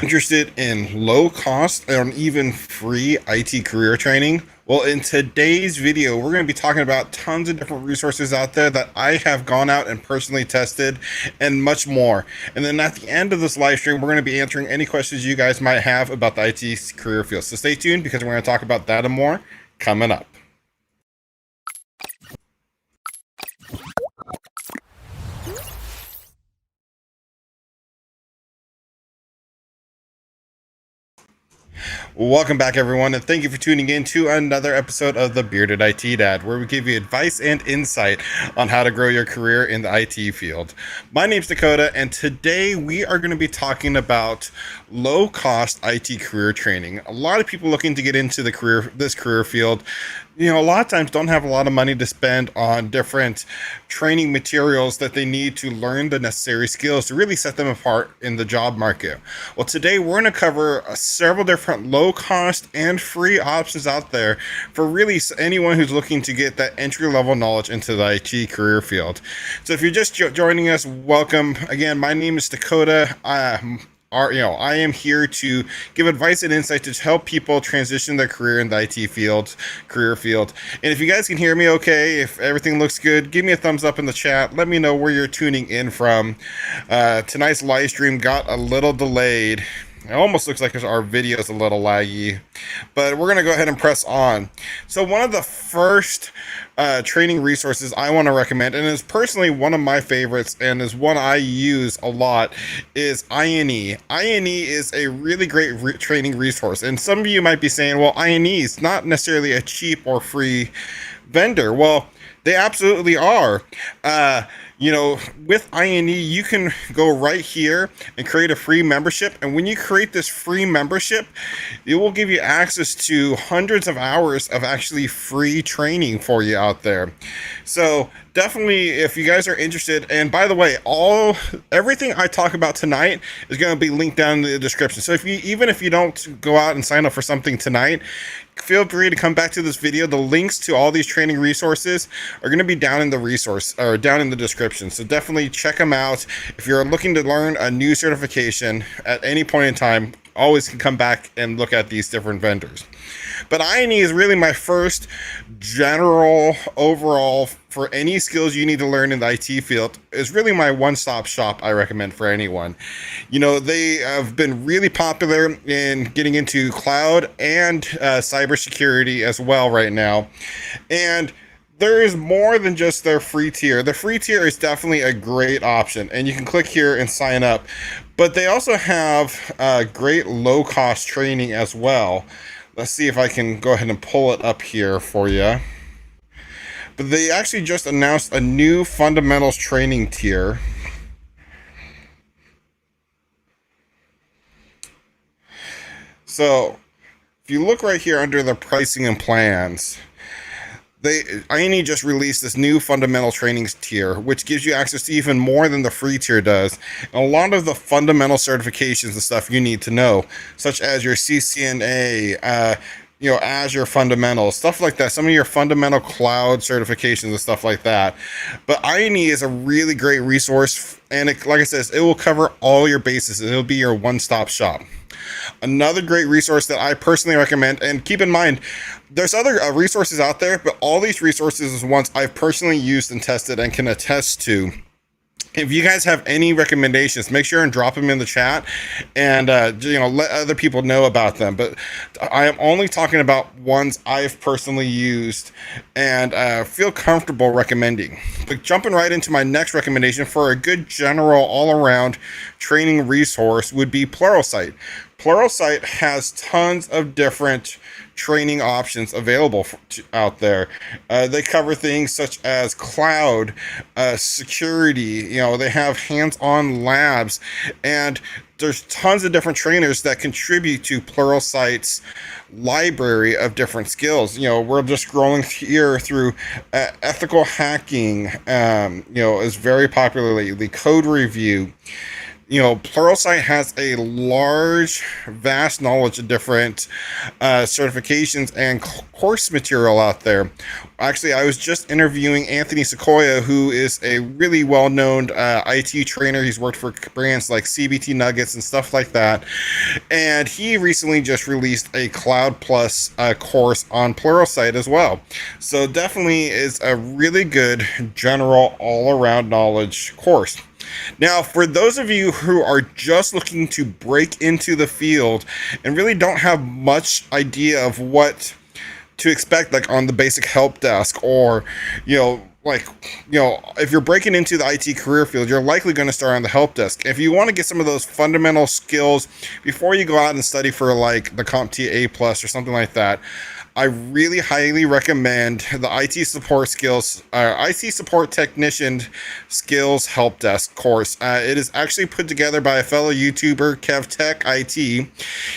Interested in low cost and even free IT career training? Well, in today's video, we're going to be talking about tons of different resources out there that I have gone out and personally tested and much more. And then at the end of this live stream, we're going to be answering any questions you guys might have about the IT career field. So stay tuned because we're going to talk about that and more coming up. Welcome back, everyone, and thank you for tuning in to another episode of the Bearded IT Dad, where we give you advice and insight on how to grow your career in the IT field. My name's Dakota, and today we are going to be talking about low-cost IT career training. A lot of people looking to get into this career field, a lot of times don't have a lot of money to spend on different training materials that they need to learn the necessary skills to really set them apart in the job market. Well, today we're going to cover several different low-cost and free options out there for really anyone who's looking to get that entry-level knowledge into the IT career field. So if you're just joining us, welcome. Again, my name is Dakota. I am here to give advice and insight to help people transition their career in the career field. And if you guys can hear me okay, if everything looks good, give me a thumbs up in the chat. Let me know where you're tuning in from. Tonight's live stream got a little delayed. It almost looks like our video is a little laggy, but we're going to go ahead and press on. So one of the first training resources I want to recommend, and is personally one of my favorites and is one I use a lot, is INE. INE is a really great training resource, and some of you might be saying, well, INE is not necessarily a cheap or free vendor. Well, they absolutely are. With INE, you can go right here and create a free membership. And when you create this free membership, it will give you access to hundreds of hours of actually free training for you out there. So definitely, if you guys are interested, and by the way, everything I talk about tonight is going to be linked down in the description. So even if you don't go out and sign up for something tonight, feel free to come back to this video. The links to all these training resources are going to be down in the description. So definitely check them out. If you're looking to learn a new certification at any point in time, always can come back and look at these different vendors. But INE is really my first general overall for any skills you need to learn in the IT field. Is really my one-stop shop I recommend for anyone. They have been really popular in getting into cloud and cybersecurity as well right now. And there is more than just their free tier. The free tier is definitely a great option, and you can click here and sign up. But they also have great low-cost training as well. Let's see if I can go ahead and pull it up here for you. But they actually just announced a new fundamentals training tier. So if you look right here under the pricing and plans, INE just released this new fundamental trainings tier, which gives you access to even more than the free tier does. And a lot of the fundamental certifications and stuff you need to know, such as your CCNA, Azure fundamentals, stuff like that. Some of your fundamental cloud certifications and stuff like that. But INE is a really great resource, and like I said, it will cover all your bases, and it'll be your one-stop shop. Another great resource that I personally recommend, and keep in mind, there's other resources out there, but all these resources is ones I've personally used and tested and can attest to. If you guys have any recommendations, make sure and drop them in the chat, and let other people know about them. But I am only talking about ones I've personally used and feel comfortable recommending. But jumping right into my next recommendation for a good general all-around training resource would be Pluralsight. Pluralsight has tons of different training options available out there. They cover things such as cloud, security. They have hands-on labs, and there's tons of different trainers that contribute to Pluralsight's library of different skills. We're just scrolling here through ethical hacking, is very popular lately. Code review. Pluralsight has a large, vast knowledge of different certifications and course material out there. Actually, I was just interviewing Anthony Sequoia, who is a really well-known IT trainer. He's worked for brands like CBT Nuggets and stuff like that. And he recently just released a Cloud Plus course on Pluralsight as well. So definitely is a really good general all-around knowledge course. Now, for those of you who are just looking to break into the field and really don't have much idea of what to expect, like on the basic help desk, or if you're breaking into the IT career field, you're likely going to start on the help desk. If you want to get some of those fundamental skills before you go out and study for like the CompTIA A plus or something like that, I really highly recommend the IT support technician skills help desk course. It is actually put together by a fellow YouTuber, KevTech IT.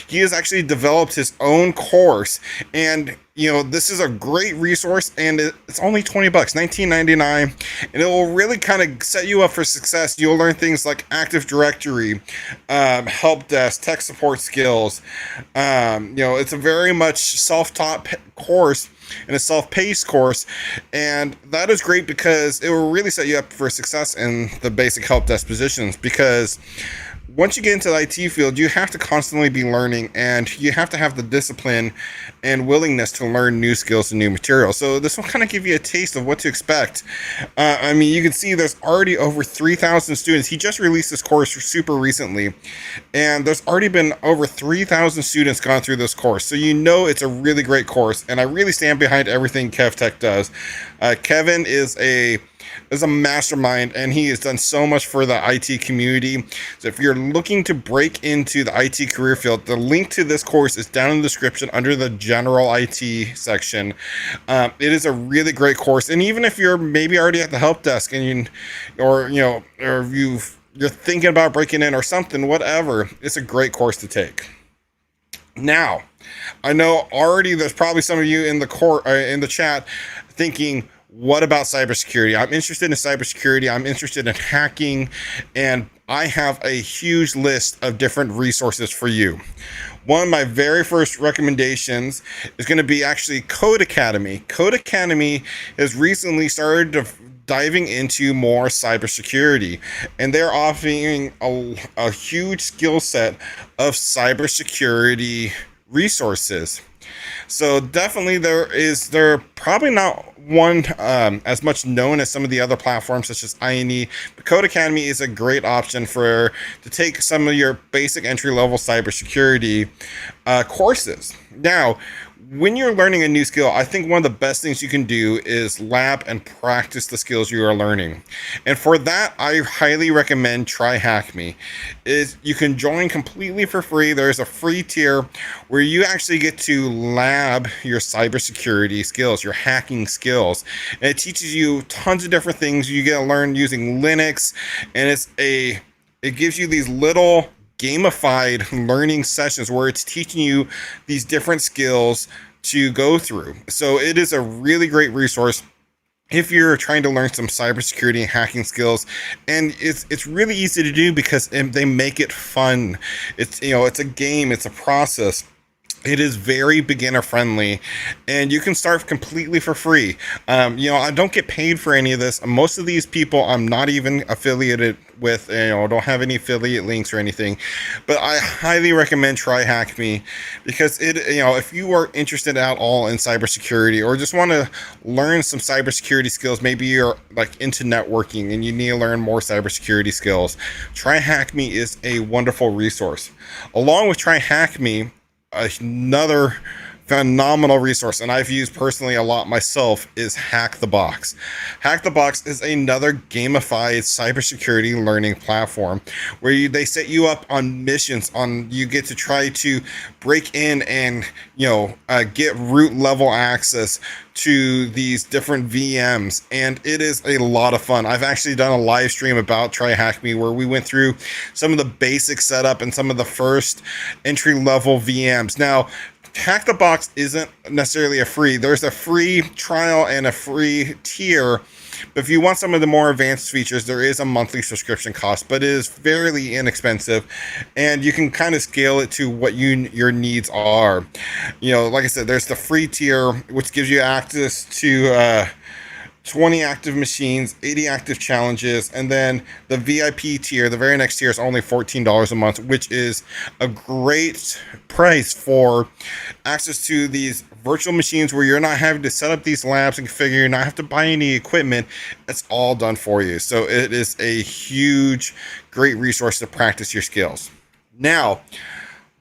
He has actually developed his own course, and this is a great resource, and it's only $20, $19.99, and it will really kind of set you up for success. You'll learn things like Active Directory, help desk, tech support skills. It's a very much self-taught course and a self-paced course, and that is great because it will really set you up for success in the basic help desk positions, because once you get into the IT field, you have to constantly be learning, and you have to have the discipline and willingness to learn new skills and new material. So this will kind of give you a taste of what to expect. You can see there's already over 3,000 students. He just released this course super recently, and there's already been over 3,000 students gone through this course. So it's a really great course, and I really stand behind everything KevTech does. Kevin is a mastermind, and he has done so much for the IT community. So if you're looking to break into the IT career field, the link to this course is down in the description under the general IT section. It is a really great course, and even if you're maybe already at the help desk and you're thinking about breaking in or something, whatever, it's a great course to take. Now, I know already there's probably some of you in the chat thinking, what about cybersecurity? I'm interested in cybersecurity. I'm interested in hacking, and I have a huge list of different resources for you. One of my very first recommendations is going to be actually Code Academy. Code Academy has recently started diving into more cybersecurity, and they're offering a huge skill set of cybersecurity resources. So definitely they're probably not one as much known as some of the other platforms such as INE, but Code Academy is a great option to take some of your basic entry-level cybersecurity courses. Now, when you're learning a new skill, I think one of the best things you can do is lab and practice the skills you are learning. And for that, I highly recommend TryHackMe. You can join completely for free. There's a free tier where you actually get to lab your cybersecurity skills, your hacking skills. And it teaches you tons of different things. You get to learn using Linux, and it gives you these little gamified learning sessions where it's teaching you these different skills to go through. So it is a really great resource if you're trying to learn some cybersecurity and hacking skills, and it's really easy to do because they make it fun. It's a game, it's a process. It is very beginner friendly, and you can start completely for free. I don't get paid for any of this. Most of these people I'm not even affiliated with, don't have any affiliate links or anything, but I highly recommend TryHackMe because if you are interested at all in cybersecurity or just want to learn some cybersecurity skills, maybe you're like into networking and you need to learn more cybersecurity skills, TryHackMe is a wonderful resource. Along with TryHackMe, another phenomenal resource, and I've used personally a lot myself, is HackTheBox. HackTheBox is another gamified cybersecurity learning platform where they set you up on missions. You get to try to break in and get root level access to these different VMs, and it is a lot of fun. I've actually done a live stream about TryHackMe where we went through some of the basic setup and some of the first entry level VMs. Now, HackTheBox isn't necessarily a free. There's a free trial and a free tier. But if you want some of the more advanced features, there is a monthly subscription cost, but it is fairly inexpensive, and you can kind of scale it to what your needs are. Like I said, there's the free tier, which gives you access to 20 active machines, 80 active challenges, and then the VIP tier, the very next tier, is only $14 a month, which is a great price for access to these virtual machines where you're not having to set up these labs and configure, you're not have to buy any equipment. It's all done for you. So it is a huge, great resource to practice your skills. Now,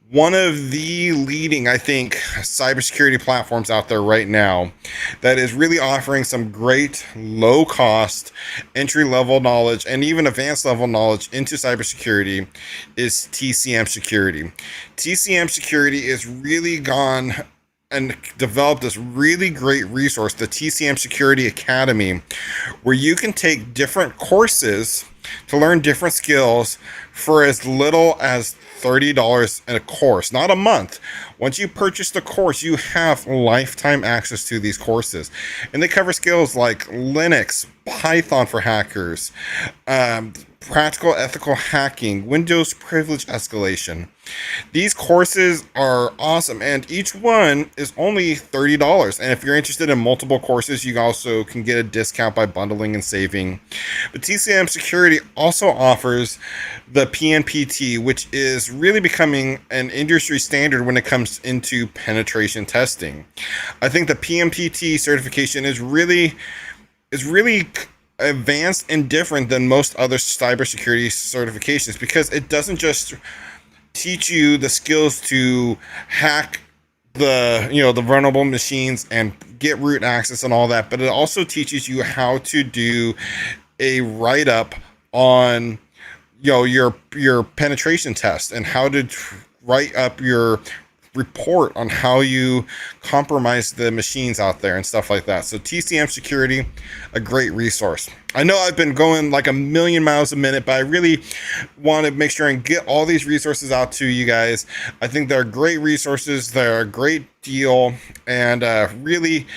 one of the leading, I think, cybersecurity platforms out there right now that is really offering some great low-cost, entry-level knowledge and even advanced-level knowledge into cybersecurity is TCM Security. TCM Security is really gone and developed this really great resource, the TCM Security Academy, where you can take different courses to learn different skills for as little as $30 in a course, not a month. Once you purchase the course, you have lifetime access to these courses. And they cover skills like Linux, Python for hackers, practical ethical hacking, Windows privilege escalation. These courses are awesome, and each one is only $30. And if you're interested in multiple courses, you also can get a discount by bundling and saving. But TCM Security also offers the PNPT, which is really becoming an industry standard when it comes into penetration testing. I think the PNPT certification is really advanced and different than most other cybersecurity certifications, because it doesn't just teach you the skills to hack the vulnerable machines and get root access and all that, but it also teaches you how to do a write-up on your penetration test and how to write up your report on how you compromise the machines out there and stuff like that. So TCM Security, a great resource. I know I've been going like a million miles a minute, but I really want to make sure and get all these resources out to you guys. I think they're great resources. They're a great deal. And really,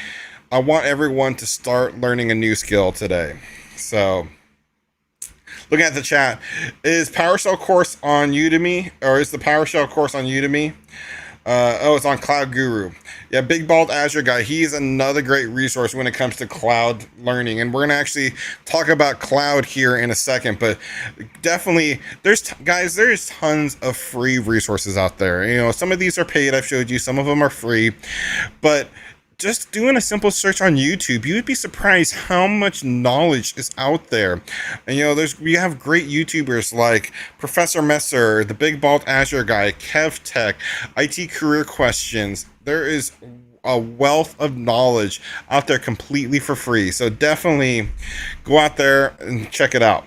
I want everyone to start learning a new skill today. So looking at the chat, is PowerShell course on Udemy, or is the PowerShell course on Udemy? It's on Cloud Guru. Yeah, Big Bald Azure Guy. He's another great resource when it comes to cloud learning. And we're going to actually talk about cloud here in a second. But definitely, there's tons of free resources out there. Some of these are paid. I've showed you. Some of them are free. But just doing a simple search on YouTube, you would be surprised how much knowledge is out there. And we have great YouTubers like Professor Messer, the Big Bald Azure Guy, KevTech, IT Career Questions. There is a wealth of knowledge out there completely for free. So definitely go out there and check it out.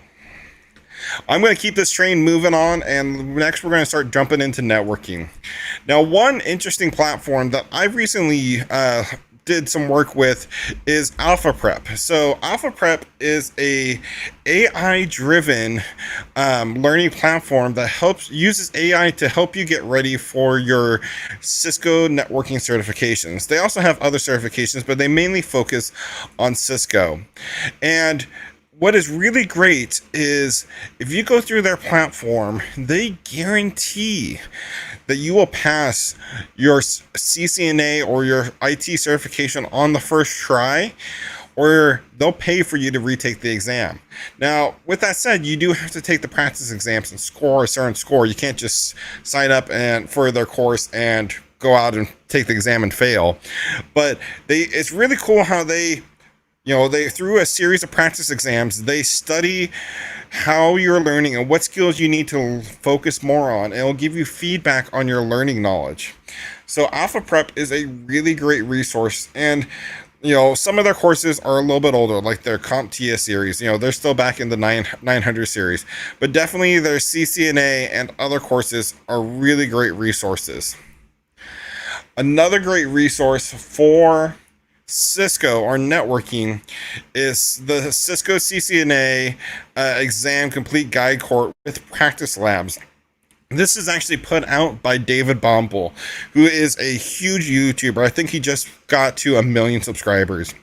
I'm going to keep this train moving on, and next we're going to start jumping into networking. Now, one interesting platform that I recently did some work with is AlphaPrep. So AlphaPrep is a AI-driven learning platform that uses AI to help you get ready for your Cisco networking certifications. They also have other certifications, but they mainly focus on Cisco. And what is really great is if you go through their platform, they guarantee that you will pass your CCNA or your IT certification on the first try, or they'll pay for you to retake the exam. Now, with that said, you do have to take the practice exams and score a certain score. You can't just sign up for their course and go out and take the exam and fail. But it's really cool how they through a series of practice exams, they study how you're learning and what skills you need to focus more on, and it'll give you feedback on your learning knowledge. So AlphaPrep is a really great resource, and some of their courses are a little bit older, like their CompTIA series. They're still back in the 900 series, but definitely their CCNA and other courses are really great resources. Another great resource for Cisco or networking is the Cisco CCNA exam complete guide course with practice labs. This is actually put out by David Bomble, who is a huge YouTuber. I think he just got to 1 million subscribers.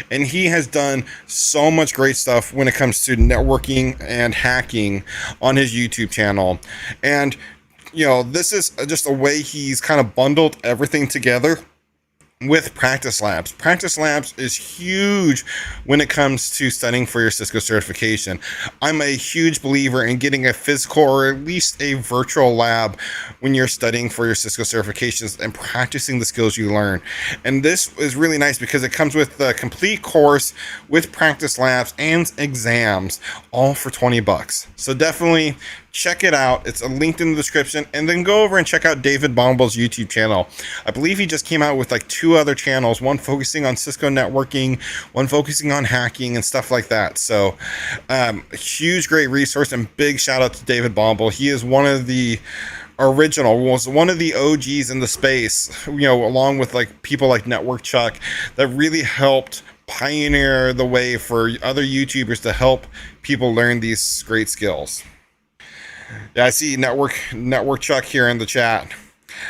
And he has done so much great stuff when it comes to networking and hacking on his YouTube channel. And, this is just a way he's kind of bundled everything together with practice labs. Practice labs is huge when it comes to studying for your Cisco certification. I'm a huge believer in getting a physical or at least a virtual lab when you're studying for your Cisco certifications and practicing the skills you learn. And this is really nice because it comes with the complete course with practice labs and exams, all for $20. So definitely check it out. It's linked in the description. And then go over and check out David Bomble's YouTube channel. I believe he just came out with like 2 other channels, one focusing on Cisco networking, one focusing on hacking and stuff like that. So a huge, great resource, and big shout out to David Bomble. He is one of the was one of the OGs in the space, along with like people like Network Chuck, that really helped pioneer the way for other YouTubers to help people learn these great skills. Yeah, I see Network Chuck here in the chat.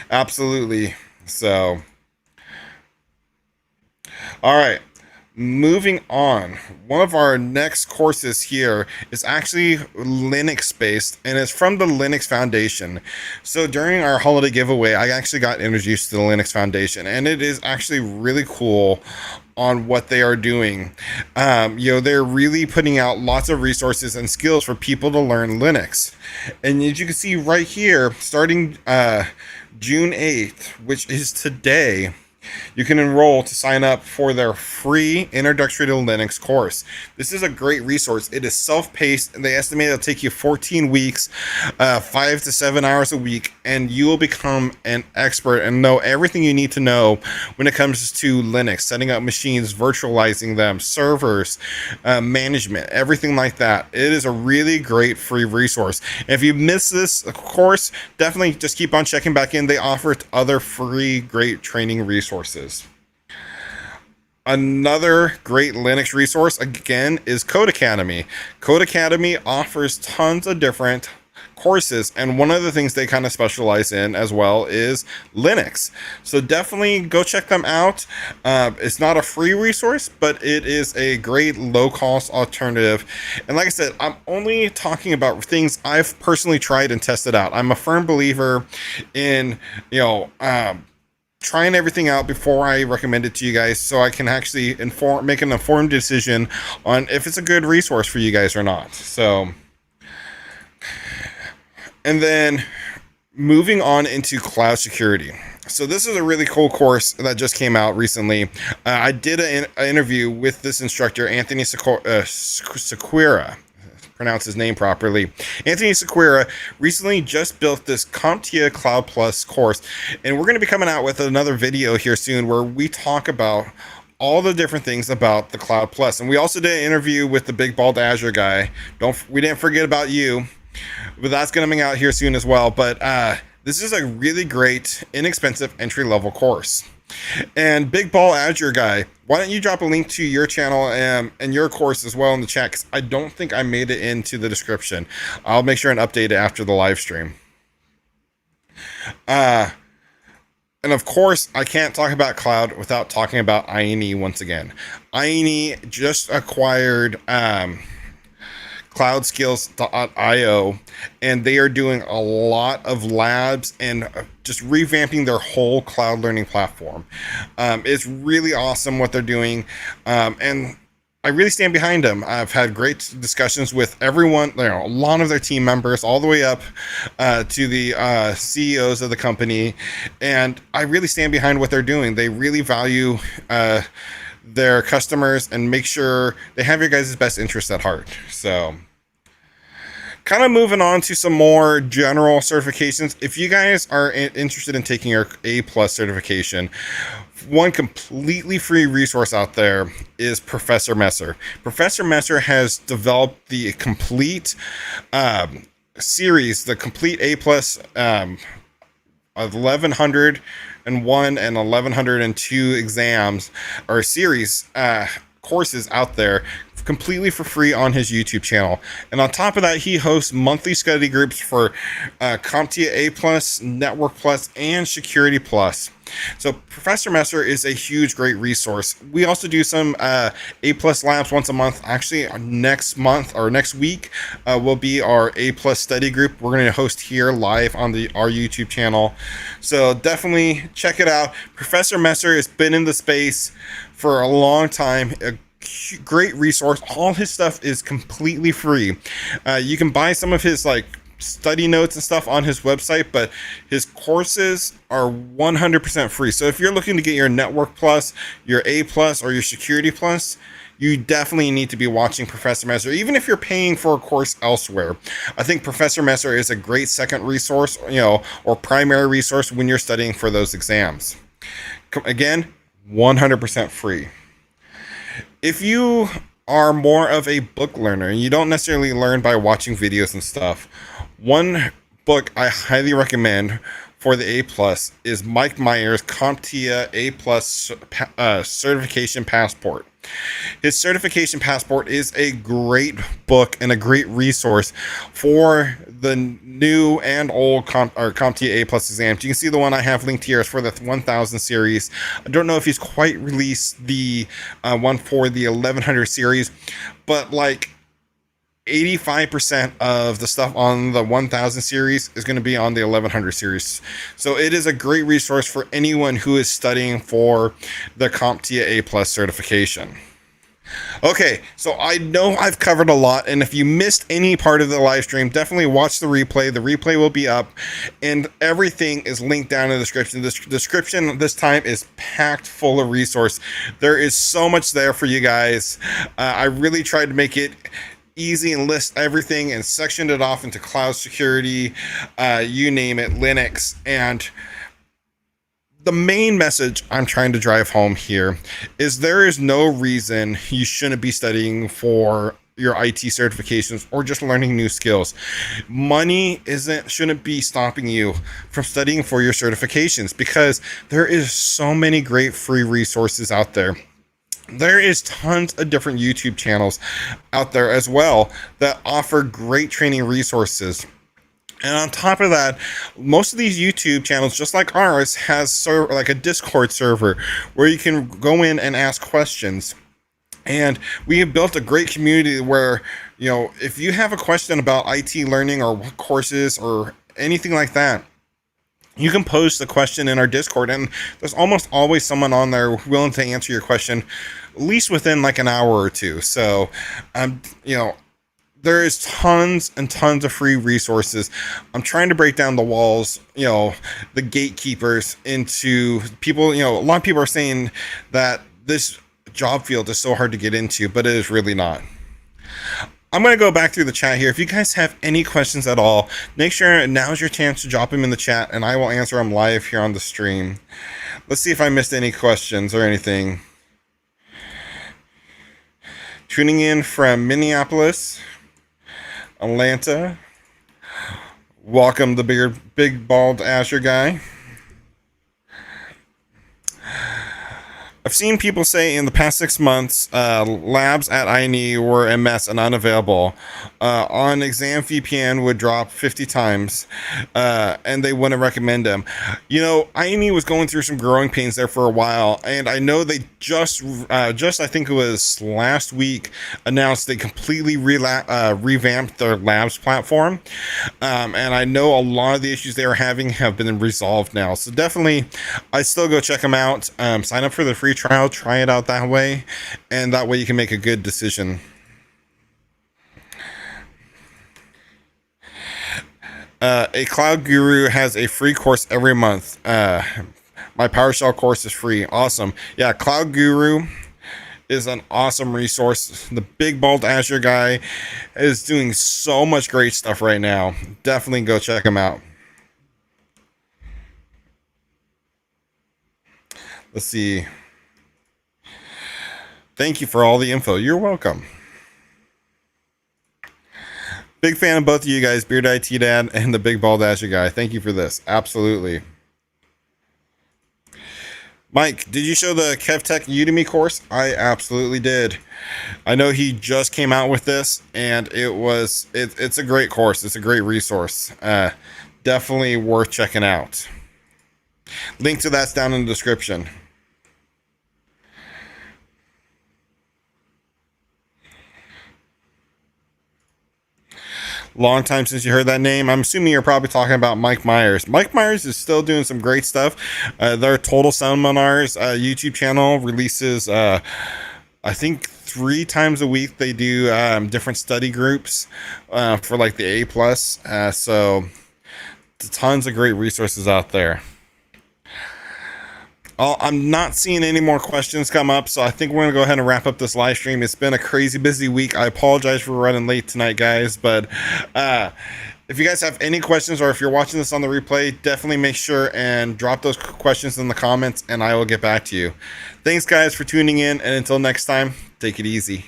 Absolutely. So, all right. Moving on. One of our next courses here is actually Linux based, and it's from the Linux Foundation. So during our holiday giveaway, I actually got introduced to the Linux Foundation, and it is actually really cool on what they are doing. They're really putting out lots of resources and skills for people to learn Linux. And as you can see right here, starting June 8th, which is today, you can enroll to sign up for their free Introductory to Linux course. This is a great resource. It is self-paced, and they estimate it'll take you 14 weeks, 5 to 7 hours a week, and you will become an expert and know everything you need to know when it comes to Linux, setting up machines, virtualizing them, servers, management, everything like that. It is a really great free resource. And if you miss this course, definitely just keep on checking back in. They offer other free, great training resources. Another great Linux resource, again, is Codecademy. Codecademy offers tons of different courses, and one of the things they kind of specialize in as well is Linux. So definitely go check them out. It's not a free resource, but it is a great low-cost alternative. And like I said, I'm only talking about things I've personally tried and tested out. I'm a firm believer in, trying everything out before I recommend it to you guys, so I can actually make an informed decision on if it's a good resource for you guys or not. So, and then moving on into cloud security. So this is a really cool course that just came out recently. I did an interview with this instructor, Anthony Sequeira. Pronounce his name properly. Anthony Sequeira recently just built this CompTIA Cloud Plus course, and we're going to be coming out with another video here soon where we talk about all the different things about the Cloud Plus. And we also did an interview with the big bald Azure guy. We didn't forget about you, but that's going to be out here soon as well. But this is a really great, inexpensive entry-level course. And Big Ball Azure guy, why don't you drop a link to your channel and your course as well in the chat, because I don't think I made it into the description. I'll make sure and update it after the live stream. And of course, I can't talk about cloud without talking about INE once again. INE just acquired cloudskills.io, and they are doing a lot of labs and just revamping their whole cloud learning platform. It's really awesome what they're doing, and I really stand behind them. I've had great discussions with everyone, a lot of their team members, all the way up to the CEOs of the company, and I really stand behind what they're doing. They really value their customers and make sure they have your guys' best interests at heart. So, kind of moving on to some more general certifications. If you guys are interested in taking your A+ certification, one completely free resource out there is Professor Messer. Professor Messer has developed the complete series, the complete A+ 1101 and 1102 exams or series courses out there completely for free on his YouTube channel. And on top of that, he hosts monthly study groups for CompTIA A+, Network Plus, and Security Plus. So Professor Messer is a huge, great resource. We also do some A+ labs once a month. Actually, next month or next week will be our A+ study group. We're going to host here live on our YouTube channel. So definitely check it out. Professor Messer has been in the space for a long time. A great resource. All his stuff is completely free. You can buy some of his study notes and stuff on his website, but his courses are 100% free. So if you're looking to get your Network Plus, your A+, or your Security Plus, you definitely need to be watching Professor Messer. Even if you're paying for a course elsewhere, I think Professor Messer is a great second resource, or primary resource when you're studying for those exams. Again, 100% free. If you are more of a book learner and you don't necessarily learn by watching videos and stuff, one book I highly recommend for the A+ is Mike Meyer's CompTIA A+ Certification Passport. His Certification Passport is a great book and a great resource for the new and old CompTIA A+ exams. You can see the one I have linked here is for the 1000 series. I don't know if he's quite released the one for the 1100 series, but 85% of the stuff on the 1000 series is going to be on the 1100 series. So it is a great resource for anyone who is studying for the CompTIA A+ certification. Okay, so I know I've covered a lot, and if you missed any part of the live stream, definitely watch the replay. The replay will be up, and everything is linked down in the description. The description this time is packed full of resource. There is so much there for you guys. I really tried to make it easy and list everything and sectioned it off into cloud security, you name it, Linux. And the main message I'm trying to drive home here is there is no reason you shouldn't be studying for your IT certifications or just learning new skills. Money shouldn't be stopping you from studying for your certifications, because there is so many great free resources out there. There is tons of different YouTube channels out there as well that offer great training resources. And on top of that, most of these YouTube channels, just like ours, has a Discord server where you can go in and ask questions. And we have built a great community where, if you have a question about IT learning or courses or anything like that, you can post the question in our Discord, and there's almost always someone on there willing to answer your question, at least within an hour or two. So, there is tons and tons of free resources. I'm trying to break down the walls, the gatekeepers into people. A lot of people are saying that this job field is so hard to get into, but it is really not. I'm going to go back through the chat here. If you guys have any questions at all, make sure now's your chance to drop them in the chat, and I will answer them live here on the stream. Let's see if I missed any questions or anything. Tuning in from Minneapolis, Atlanta. Welcome, the big bald Azure guy. I've seen people say in the past 6 months, labs at INE were a mess and unavailable. On exam VPN would drop 50 times, and they wouldn't recommend them. INE was going through some growing pains there for a while, and I know they just I think it was last week, announced they completely revamped their labs platform. And I know a lot of the issues they were having have been resolved now. So definitely, I still go check them out. Sign up for the free trial, try it out that way, and that way you can make a good decision. A cloud guru has a free course every month. My PowerShell course is free. Awesome. Yeah, Cloud Guru is an awesome resource. The big bald Azure guy is doing so much great stuff right now. Definitely go check him out. Let's see. Thank you for all the info. You're welcome. Big fan of both of you guys, Beard IT Dad and the big bald Azure guy. Thank you for this. Absolutely. Mike, did you show the KevTech Udemy course? I absolutely did. I know he just came out with this, and it's a great course. It's a great resource. Definitely worth checking out. Link to that's down in the description. Long time since you heard that name. I'm assuming you're probably talking about Mike Myers. Mike Myers is still doing some great stuff. Their Total Seminars YouTube channel releases, I think, 3 times a week. They do different study groups for like the A plus. So tons of great resources out there. I'm not seeing any more questions come up, so I think we're going to go ahead and wrap up this live stream. It's been a crazy busy week. I apologize for running late tonight, guys, but if you guys have any questions, or if you're watching this on the replay, definitely make sure and drop those questions in the comments, and I will get back to you. Thanks, guys, for tuning in, and until next time, take it easy.